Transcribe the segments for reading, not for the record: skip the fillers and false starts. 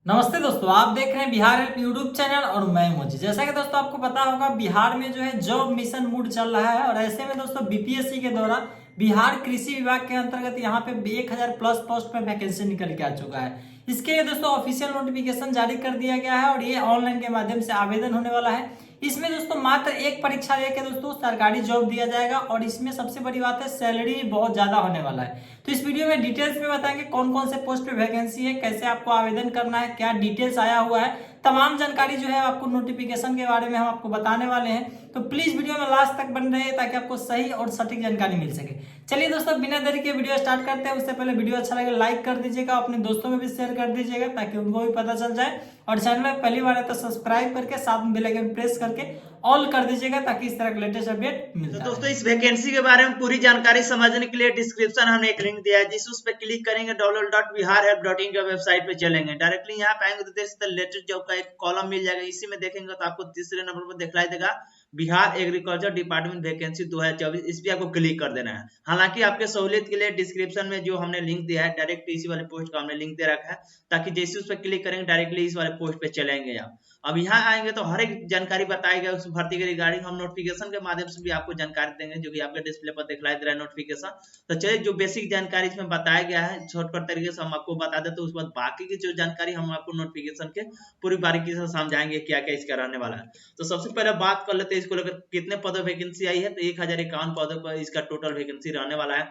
नमस्ते दोस्तों, आप देख रहे हैं बिहार हेल्प यूट्यूब चैनल और मैं मोजी। जैसा कि दोस्तों आपको पता होगा, बिहार में जो है जॉब मिशन मूड चल रहा है और ऐसे में दोस्तों बीपीएससी के द्वारा बिहार कृषि विभाग के अंतर्गत यहाँ पे 1000 प्लस पोस्ट पे वैकेंसी निकल के आ चुका है। इसके लिए दोस्तों ऑफिशियल नोटिफिकेशन जारी कर दिया गया है और ये ऑनलाइन के माध्यम से आवेदन होने वाला है। इसमें दोस्तों मात्र एक परीक्षा देके दोस्तों सरकारी जॉब दिया जाएगा और इसमें सबसे बड़ी बात है सैलरी भी बहुत ज्यादा होने वाला है। तो इस वीडियो में डिटेल्स में बताएंगे कौन कौन से पोस्ट पे वैकेंसी है, कैसे आपको आवेदन करना है, क्या डिटेल्स आया हुआ है, तमाम जानकारी जो है आपको नोटिफिकेशन के बारे में हम आपको बताने वाले हैं। तो प्लीज वीडियो में लास्ट तक बन रहे ताकि आपको सही और सटीक जानकारी मिल सके। चलिए दोस्तों, बिना देरी के वीडियो स्टार्ट करते हैं। उससे पहले वीडियो अच्छा लगे लाइक कर दीजिएगा, अपने दोस्तों में भी शेयर कर दीजिएगा ताकि उनको भी पता चल जाए। और चैनल में पहली बार है तो सब्सक्राइब करके साथ में बेल आइकन प्रेस करके ऑल कर दीजिएगा ताकि इस तरह का लेटेस्ट अपडेट मिलता तो है। दोस्तों इस वैकेंसी के बारे में पूरी जानकारी समझने के लिए डिस्क्रिप्शन हमने एक लिंक दिया है, जिस उस पर क्लिक करेंगे www.biharhelp.in के वेबसाइट पे चलेंगे। डायरेक्टली यहाँ पे आएंगे तो देख सकते लेटेस्ट जॉब का एक कॉलम मिल जाएगा। इसी में देखेंगे तो आपको तीसरे नंबर पर दिखलाई देगा बिहार एग्रीकल्चर डिपार्टमेंट वैकेंसी 2024। इस पे आपको क्लिक कर देना है। हालांकि आपके सहूलियत के लिए डिस्क्रिप्शन में जो हमने लिंक दिया है डायरेक्ट इसी वाले पोस्ट का हमने लिंक दे रखा है, ताकि जैसे उस पर क्लिक करेंगे डायरेक्टली इस वाले पोस्ट पे चलेंगे आप। अब यहाँ आएंगे तो हर एक जानकारी बताई गई उस भर्ती के रिगार्डिंग हम नोटिफिकेशन के माध्यम से भी आपको जानकारी देंगे, जो कि आपके डिस्प्ले पर दिखलाई दे रहा है नोटिफिकेशन। तो चलिए जो बेसिक जानकारी इसमें बताया गया है शॉर्टकट तरीके से हम आपको बता देते, तो उस बाद बाकी की जो जानकारी हम आपको नोटिफिकेशन के पूरी बारीकी से समझाएंगे क्या क्या इसका रहने वाला है। तो सबसे पहले बात कर लेते हैं इसको लेकर कितने पदों वैकेंसी आई है। तो 1051 पदों पर इसका टोटल वैकेंसी रहने वाला है,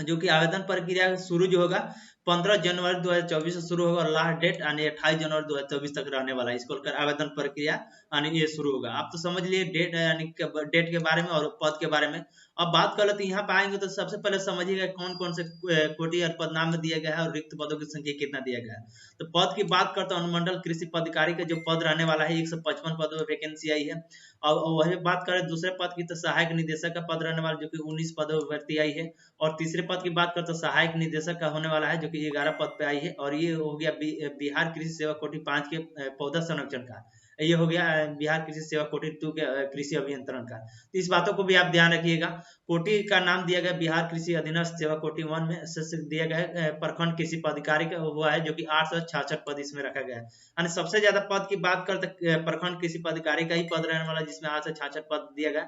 जो कि आवेदन प्रक्रिया शुरू जो होगा 15 जनवरी 2024 से शुरू होगा और लास्ट डेट यानी 28 जनवरी 2024 तक रहने वाला है। इसको लेकर आवेदन प्रक्रिया यानी ये शुरू होगा। आप तो समझ लिए डेट यानी डेट के बारे में और पद के बारे में। अब बात कर लेते हैं यहाँ पे आएंगे तो सबसे पहले समझिएगा कौन कौन से कोटि और पद नाम में दिया गया है और रिक्त पदों की संख्या कितना दिया गया है। तो पद की बात करते हैं, अनुमंडल कृषि पदाधिकारी का जो पद रहने वाला है 155 पदों में वैकेंसी आई है। और वही बात करें दूसरे पद की तो सहायक निदेशक का पद रहने वाला जो कि 19 पदों में भर्ती आई है। और तीसरे पद की बात करते तो सहायक निदेशक का होने वाला है जो कि 11 पद पे आई है। और ये हो गया बिहार कृषि सेवा कोटि 5 के पौधा संरक्षण का। ये हो गया बिहार कृषि सेवा कोटि 2 के कृषि अभियंत्रण का। तो इस बातों को भी आप ध्यान रखिएगा। कोटि का नाम दिया गया बिहार कृषि अधीनस्थ सेवा कोटि 1 में से दिया गया है प्रखंड कृषि पदाधिकारी का हुआ है, जो कि 866 पद इसमें रखा गया है। यानी सबसे ज्यादा पद की बात करते प्रखंड कृषि पदाधिकारी का ही पद रहने वाला, जिसमें 866 पद दिया गया।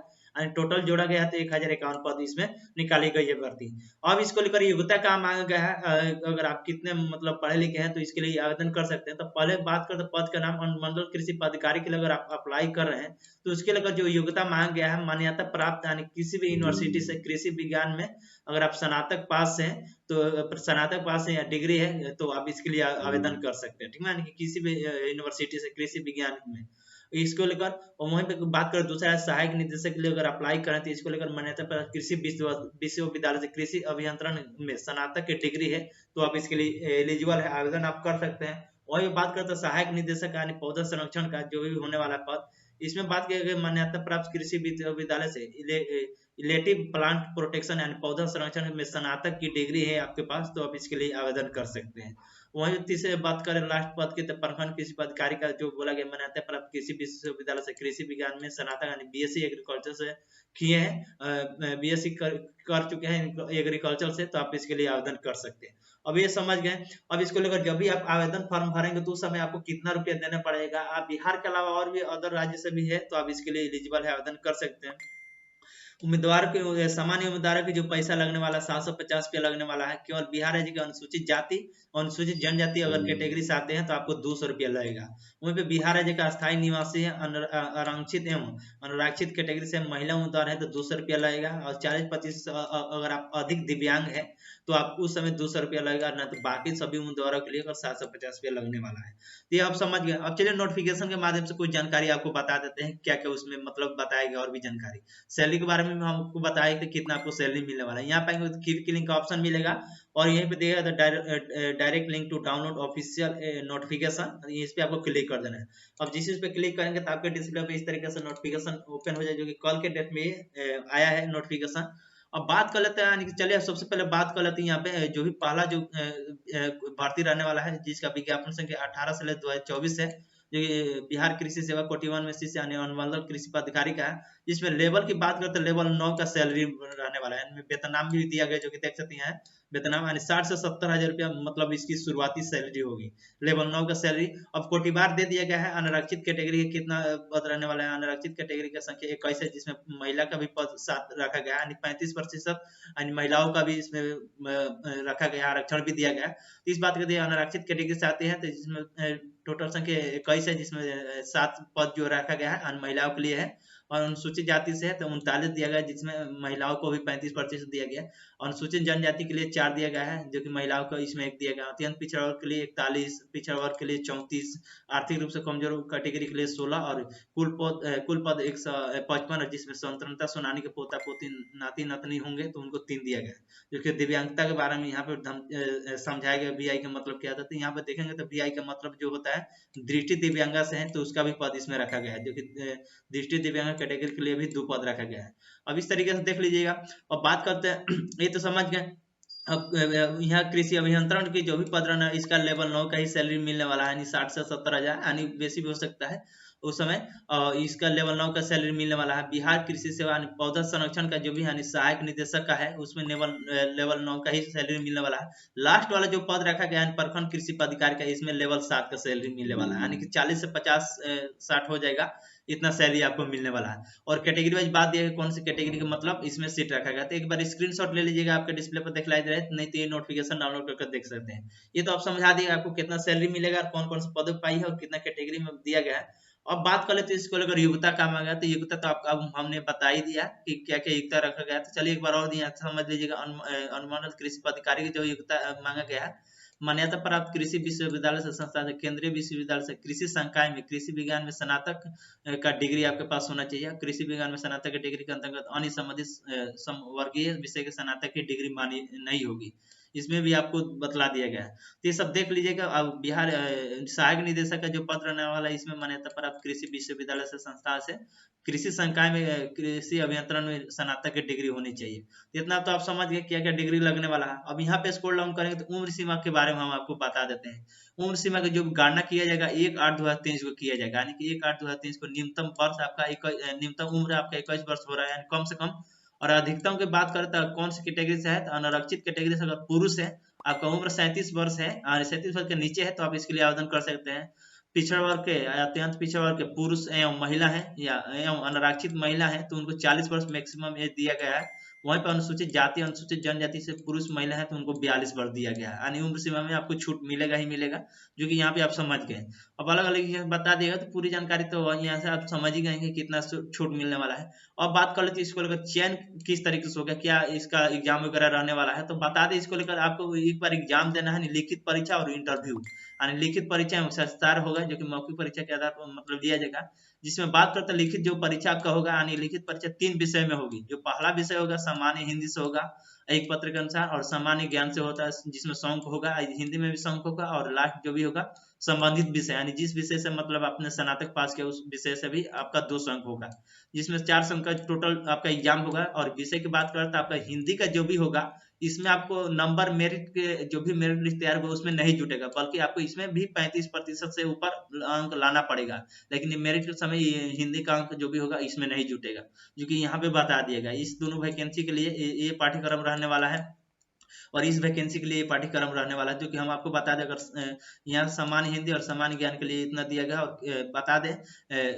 टोटल जोड़ा गया है तो 1051 पद इसमें निकाली गई है भर्ती। अब इसको लेकर योग्यता का मांगा गया है, अगर आप कितने मतलब पढ़े लिखे हैं तो इसके लिए आवेदन कर सकते हैं। तो पहले बात करते पद का नाम अनुमंडल कृषि पदाधिकारी के लिए अगर आप अप्लाई कर रहे हैं तो उसके लेकर जो योग्यता मांगा गया है मान्यता प्राप्त यानी किसी भी यूनिवर्सिटी से कृषि विज्ञान में अगर आप स्नातक पास हैं तो स्नातक पास है या डिग्री है तो आप इसके लिए आवेदन कर सकते हैं। ठीक है, यानी कि किसी भी यूनिवर्सिटी से कृषि विज्ञान में इसको लेकर। और वहीं पे बात करें दूसरा सहायक निदेशक के लिए अगर अप्लाई करें तो इसको लेकर मान्यता प्राप्त कृषि विश्वविद्यालय से कृषि अभियंत्रण में स्नातक की डिग्री है तो आप इसके लिए एलिजिबल है, आवेदन आप कर सकते हैं। वही बात करते हैं सहायक निदेशक यानी पौधा संरक्षण का जो भी होने वाला पद, इसमें बात की गई मान्यता प्राप्त कृषि विश्वविद्यालय से इलेटिव प्लांट प्रोटेक्शन यानी पौधा संरक्षण में स्नातक की डिग्री है आपके पास तो आप इसके लिए आवेदन कर सकते हैं। वहीं तीसरे बात करें लास्ट पद के तो प्रखंड कृषि पदाधिकारी का जो बोला गया मान्यता प्राप्त कृषि विश्वविद्यालय से कृषि विज्ञान में स्नातक यानी बीएससी एग्रीकल्चर से किए हैं, बीएससी कर चुके हैं एग्रीकल्चर से, तो आप इसके लिए आवेदन कर सकते हैं। अब ये समझ गए। अब इसको लेकर जब भी आप आवेदन फॉर्म भरेंगे तो उस समय आपको कितना रुपया देना पड़ेगा। आप बिहार के अलावा और भी अदर राज्य से भी है तो आप इसके लिए एलिजिबल है, आवेदन कर सकते हैं। उम्मीदवार के सामान्य उम्मीदवारों की जो पैसा लगने वाला 750 रुपया लगने वाला है। केवल बिहार राज्य के अनुसूचित जाति अनुसूचित जनजाति अगर कैटेगरी से आते हैं तो आपको 200 रुपया लगेगा। वहीं पे बिहार राज्य का अस्थायी निवासी है, आरक्षित एवं अनुरक्षित कैटेगरी से महिला उम्मीदवार है तो 200 रुपया लगेगा। और 40-25 अगर आप अधिक दिव्यांग है तो आपको उस समय 200 रुपया लगेगा, ना तो बाकी सभी उम्मीदवारों के लिए 750 रुपया लगने वाला है। तो ये आप समझ गए। अब चलिए नोटिफिकेशन के माध्यम से कुछ जानकारी आपको बता देते हैं क्या क्या उसमें मतलब बताया गया और भी जानकारी। सैलरी के बारे में हमको बताया कि कितना आपको सैलरी मिलने वाला है। यहाँ पाएंगे तो क्लिक लिंक का ऑप्शन मिलेगा और यहीं पे देगा direct link to download official notification, इस पे आपको क्लिक कर देना है। अब जिस इस पे क्लिक करेंगे तो आपके डिस्प्ले पे इस तरीके से नोटिफिकेशन ओपन हो जाए, जो कि कल के डेट में आया है नोटिफिकेशन। अब बात कर लेते हैं, चलिए सबसे पहले बात कर लेते हैं यहाँ पे जो भी पहला जो भर्ती रहने वाला है जिसका विज्ञापन संख्या 18 से 2024 है, जो बिहार कृषि सेवा कोटि 1 में से यानी अनुमंडल कृषि पदाधिकारी का है। जिसमें लेवल की बात करते हैं लेवल 9 का सैलरी रहने वाला है, वेतनमान भी दिया गया जो कि देख सकते हैं वेतनमान, यानी 60 से 70 हजार रुपया मतलब इसकी शुरुआती सैलरी होगी। लेवल 9 का सैलरी। अब कोटिबार दे दिया गया है। अनारक्षित कैटेगरी के कितना पद रहने वाला है? अनारक्षित कैटेगरी की संख्या 21 है, जिसमें महिला का भी पद 7 रखा गया है, यानी 35% यानी महिलाओं का भी इसमें रखा गया, आरक्षण भी दिया गया है। तो इस बात के अनारक्षित कैटेगरी से आते हैं तो जिसमें टोटल संख्या 21 है, जिसमें 7 पद जो रखा गया है महिलाओं के लिए है। और अनुसूचित जाति से है तो 39 दिया गया, जिसमें महिलाओं को भी 35% दिया गया। अनुसूचित जनजाति के लिए 4 दिया गया है, जो कि महिलाओं को इसमें 1 दिया गया। अत्यंत पिछड़ा वर्ग के लिए 41, पिछड़ा वर्ग के लिए 34, आर्थिक रूप से कमजोर कैटेगरी के लिए 16 और कुल पद 155 है, जिसमें स्वतंत्रता सेनानी के पोता पोती नाती नतनी होंगे तो उनको 3 दिया गया। जो कि दिव्यांगता के बारे में यहाँ पे समझाया गया VI का मतलब क्या था। तो यहाँ पे देखेंगे तो VI का मतलब जो होता है दृष्टि दिव्यांगा से है, तो उसका भी पद इसमें रखा गया है, जो कि दृष्टि दिव्यांग कैटेगरी के लिए भी 2 पद रखा गया है। अब इस तरीके से देख लीजिएगा। अब बात करते हैं ये तो समझ गए। अब यहाँ कृषि अभियंत्रण की जो भी पद रहना इसका लेवल 9 का ही सैलरी मिलने वाला है, यानी 60 से 70 हजार, यानी बेसी भी हो सकता है उस समय। इसका लेवल 9 का सैलरी मिलने वाला है। बिहार कृषि सेवा यानी पौधा संरक्षण का जो भी यानी सहायक निदेशक का है, उसमें लेवल 9 का ही सैलरी मिलने वाला है। लास्ट वाला जो पद रखा गया है प्रखंड कृषि पदाधिकारी का, इसमें लेवल 7 का सैलरी मिलने वाला है, यानी कि 40 से 50 60 हो जाएगा, इतना सैलरी आपको मिलने वाला है। और कैटेगरी वाइज बात दिया है कौन सी कैटेगरी का मतलब इसमें सीट रखा गया। तो एक बार स्क्रीनशॉट ले लीजिएगा, आपके डिस्प्ले पर दिखलाई दे रहा है, नहीं तो ये नोटिफिकेशन डाउनलोड करके देख सकते हैं। ये तो आप समझा दिएगा आपको कितना सैलरी मिलेगा और कौन कौन से पद पाई है और कितना कैटेगरी में दिया गया है। अब बात कर लेते हैं इसको लेकर योग्यता का मांगा, तो योग्यता तो आपको अब हमने बता ही दिया कि क्या क्या योग्यता रखा गया। तो चलिए एक बार और दिया समझ लीजिएगा। अनुमानित कृषि पदाधिकारी की जो योग्यता मांगा गया है, मान्यता प्राप्त कृषि विश्वविद्यालय से संस्थान केंद्रीय विश्वविद्यालय से कृषि संकाय में कृषि विज्ञान में स्नातक का डिग्री आपके पास होना चाहिए। कृषि विज्ञान में स्नातक की डिग्री के अंतर्गत अन्य संबंधित समवर्गीय विषय के स्नातक की डिग्री मानी नहीं होगी, इसमें भी आपको बतला दिया गया है। तो ये सब देख लीजिएगा। अब बिहार सहायक निदेशक का जो पद रहने वाला है, इसमें मान्यता प्राप्त कृषि विश्वविद्यालय से संस्था से कृषि संकाय में कृषि अभियंत्रण में स्नातक की डिग्री होनी चाहिए। इतना तो आप समझ गए क्या क्या डिग्री लगने वाला है। अब यहाँ पे स्क्रॉल डाउन करेंगे तो उम्र सीमा के बारे में हम आपको बता देते हैं। उम्र सीमा की जो गणना किया जाएगा 1/8/2023 को किया जाएगा, यानी कि 1/8/2023 को न्यूनतम वर्ष आपका न्यूनतम उम्र आपका 21 वर्ष हो रहा है, यानी कम से कम। और अधिकतम की बात करें तो कौन सी कैटेगरी से है, तो अनारक्षित कैटेगरी से अगर पुरुष है, आपका उम्र 37 वर्ष है और 37 वर्ष के नीचे है, तो आप इसके लिए आवेदन कर सकते हैं। पिछड़ा वर्ग के अत्यंत पिछड़ा वर्ग के पुरुष एवं महिला है या एवं अनारक्षित महिला है, तो उनको 40 वर्ष मैक्सिमम एज दिया गया है। वहीं पर अनुसूचित जाति अनुसूचित जनजाति से पुरुष महिला है तो उनको 42 वर्ष दिया गया है, यानी उम्र सीमा में आपको छूट मिलेगा ही मिलेगा, जो कि यहाँ पे आप समझ गए। अब अलग अलग बता देगा तो पूरी जानकारी तो यहाँ से आप समझ ही गए कि कितना छूट मिलने वाला है। अब बात कर लेते हैं इसको लेकर चयन किस तरीके से होगा, क्या इसका एग्जाम वगैरह रहने वाला है। तो बता दें इसको लेकर आपको एक बार एग्जाम देना है, लिखित परीक्षा और इंटरव्यू। यानी लिखित परीक्षा में सस्तार होगा, जो कि मौखिक परीक्षा के आधार पर मतलब दिया जाएगा। जिसमें बात करते हैं लिखित जो परीक्षा आपका होगा, यानी लिखित परीक्षा 3 विषय में होगी। जो पहला विषय होगा सामान्य हिंदी से होगा एक पत्र के अनुसार, और सामान्य ज्ञान से होता है जिसमें 100 अंक होगा, हिंदी में भी 100 अंक होगा। और लास्ट जो भी होगा संबंधित विषय, यानी जिस विषय से मतलब आपने स्नातक पास किया उस विषय से भी आपका 200 अंक होगा, जिसमें 400 अंक का टोटल आपका एग्जाम होगा। और विषय की बात करें तो आपका हिंदी का जो भी होगा, इसमें आपको नंबर मेरिट के जो भी मेरिट लिस्ट तैयार होगा उसमें नहीं जुटेगा, बल्कि आपको इसमें भी 35% से ऊपर अंक लाना पड़ेगा। लेकिन मेरिट के समय हिंदी का अंक जो भी होगा इसमें नहीं जुटेगा, जो कि यहाँ पे बता दिया गया। इस दोनों वैकेंसी के लिए ये पाठ्यक्रम रहने वाला है, और इस वैकेंसी के लिए पाठ्यक्रम रहने वाला है, जो कि हम आपको बता दें। अगर यहाँ सामान्य हिंदी और सामान्य ज्ञान के लिए इतना दिया गया। और बता दें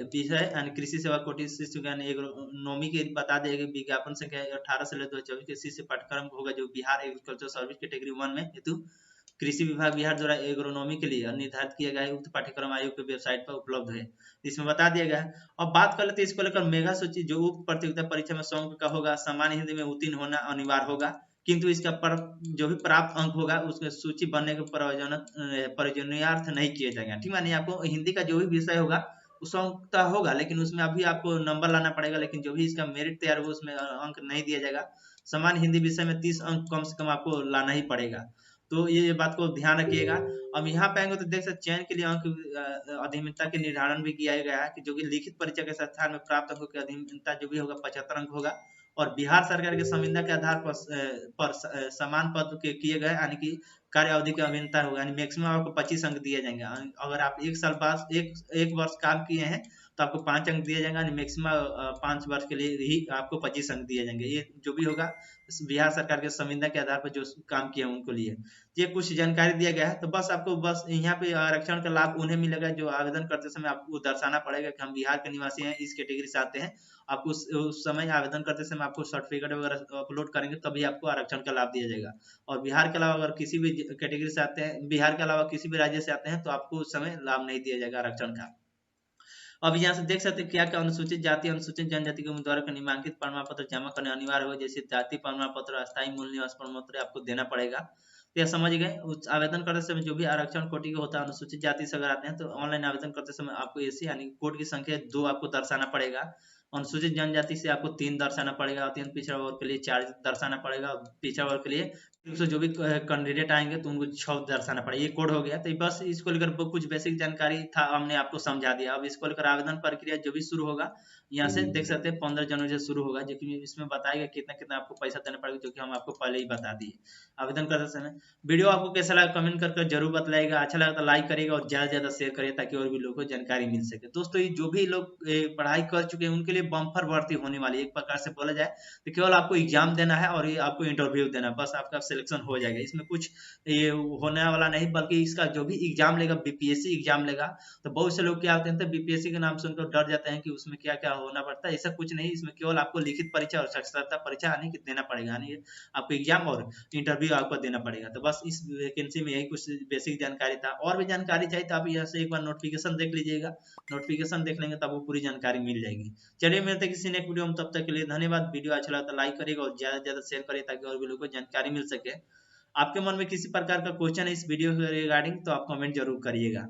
विषय यानी कृषि सेवा कोटि शिशु ज्ञान एग्रोनॉमी के बता दें विज्ञापन संख्या 18 से 2024 के इसी से पाठ्यक्रम होगा, जो बिहार एग्रीकल्चर सर्विस कैटेगरी 1 में हेतु कृषि विभाग बिहार द्वारा एग्रोनॉमी के लिए निर्धारित किया गया है, उक्त पाठ्यक्रम आयोग की वेबसाइट पर उपलब्ध है, इसमें बता दिया गया है। अब बात कर लेते हैं इसको लेकर मेगा सूची। जो उक्त प्रतियोगिता परीक्षा में 100 अंक का होगा, सामान्य हिंदी में उत्तीर्ण होना अनिवार्य होगा, किंतु इसका जो भी प्राप्त अंक होगा उसमें सूची बनने के प्रयोजनार्थ नहीं किए जाएंगे। ठीक है, आपको हिंदी का जो भी विषय होगा उस अंक का होगा, लेकिन उसमें अभी आपको नंबर लाना पड़ेगा, लेकिन जो भी इसका मेरिट तैयार होगा उसमें अंक नहीं दिया जाएगा। सामान्य हिंदी विषय में 30 अंक कम से कम आपको लाना ही पड़ेगा, तो ये बात को ध्यान रखिएगा। अब यहाँ पे आएंगे तो देख सकते चयन के लिए अंक अधिमितता के निर्धारण भी किया गया है, कि जो कि लिखित परीक्षा के स्थान में प्राप्त अंकों की अधिमितता जो भी होगा 75 अंक होगा। और बिहार सरकार के संविदा के आधार पर समान पद के किए गए, यानी कि कार्य अवधि के अभियंता होगा, यानी मैक्सिमम आपको 25 अंक दिए जाएंगे। अगर आप एक साल बाद एक वर्ष काम किए हैं तो आपको 5 अंक दिए जाएंगे, यानी मैक्सिमम 5 वर्ष के लिए ही आपको 25 अंक दिए जाएंगे। ये जो भी होगा बिहार सरकार के संविदा के आधार पर जो काम किए उनको लिए ये कुछ जानकारी दिया गया है। तो बस आपको बस यहाँ पे आरक्षण का लाभ उन्हें मिलेगा जो आवेदन करते समय आपको दर्शाना पड़ेगा कि हम बिहार के निवासी हैं, इस कैटेगरी से आते हैं। आपको उस समय आवेदन करते समय आपको सर्टिफिकेट वगैरह अपलोड करेंगे तभी आपको आरक्षण का लाभ दिया जाएगा। और बिहार के अलावा अगर किसी भी कैटेगरी से आते हैं, बिहार के अलावा किसी भी राज्य से आते हैं तो आपको उस समय लाभ नहीं दिया जाएगा आरक्षण का। अब यहाँ से देख सकते हैं क्या क्या अनुसूचित जाति अनुसूचित जनजाति के उम्मीदवारों का नामांकित प्रमाण पत्र जमा करने अनिवार्य हो, जैसे जाति प्रमाण पत्र, अस्थायी मूल निवास प्रमाण पत्र आपको देना पड़ेगा। तो यह समझ गए। उस आवेदन करते समय जो भी आरक्षण कोटि का होता है, अनुसूचित जाति से अगर आते हैं तो ऑनलाइन आवेदन करते समय आपको एसी यानी कोड की संख्या 2 आपको दर्शाना पड़ेगा। अनुसूचित जनजाति से आपको 3 दर्शाना पड़ेगा, अत्यंत पिछड़ा वर्ग के लिए 4 दर्शाना पड़ेगा, पिछड़ा वर्ग के लिए से जो भी कैंडिडेट आएंगे तो उनको 6 दर्शाना पड़ेगा। ये कोड हो गया। तो बस इसको लेकर कुछ बेसिक जानकारी था, हमने आपको समझा दिया। अब इसको लेकर आवेदन प्रक्रिया जो भी शुरू होगा यहाँ से देख सकते हैं 15 जनवरी से शुरू होगा, जो कि इसमें बताएगा कितना कितना आपको पैसा देना पड़ेगा, जो कि हम आपको पहले ही बता दिए आवेदन करते समय। वीडियो आपको कैसा लगा कमेंट कर जरूर बताइएगा। अच्छा लगा तो लाइक करिएगा और ज्यादा से ज्यादा शेयर करिए ताकि और भी लोगों को जानकारी मिल सके। दोस्तों ये जो भी लोग पढ़ाई कर चुके हैं उनके लिए बम्पर भर्ती होने वाली है। एक प्रकार से बोला जाए तो केवल आपको एग्जाम देना है और ये आपको इंटरव्यू देना है, बस आपका सिलेक्शन हो जाएगा। इसमें कुछ ये होने वाला नहीं, बल्कि इसका जो भी एग्जाम लेगा बीपीएससी एग्जाम लेगा। तो बहुत से लोग क्या होते हैं बीपीएससी के नाम सुनकर डर जाते हैं कि उसमें क्या क्या होना पड़ता है। ऐसा कुछ नहीं, इसमें केवल आपको लिखित परीक्षा और साक्षरता परीक्षा यानी कि देना पड़ेगा, यानी आपको एग्जाम और इंटरव्यू आपको देना पड़ेगा। तो बस इस वैकेंसी में यही कुछ बेसिक जानकारी था। और भी जानकारी चाहिए तो आप यहाँ से एक बार नोटिफिकेशन देख लीजिएगा। नोटिफिकेशन देख लेंगे तो आपको पूरी जानकारी मिल जाएगी। चलिए मिलते हैं किसी नेक्स्ट वीडियो में, तब तक के लिए धन्यवाद। वीडियो अच्छा लगा तो लाइक करिएगा और ज्यादा से ज्यादा शेयर करिए ताकि और भी लोगों को जानकारी मिल सके। आपके मन में किसी प्रकार का क्वेश्चन है इस वीडियो के रिगार्डिंग तो आप कमेंट जरूर करिएगा।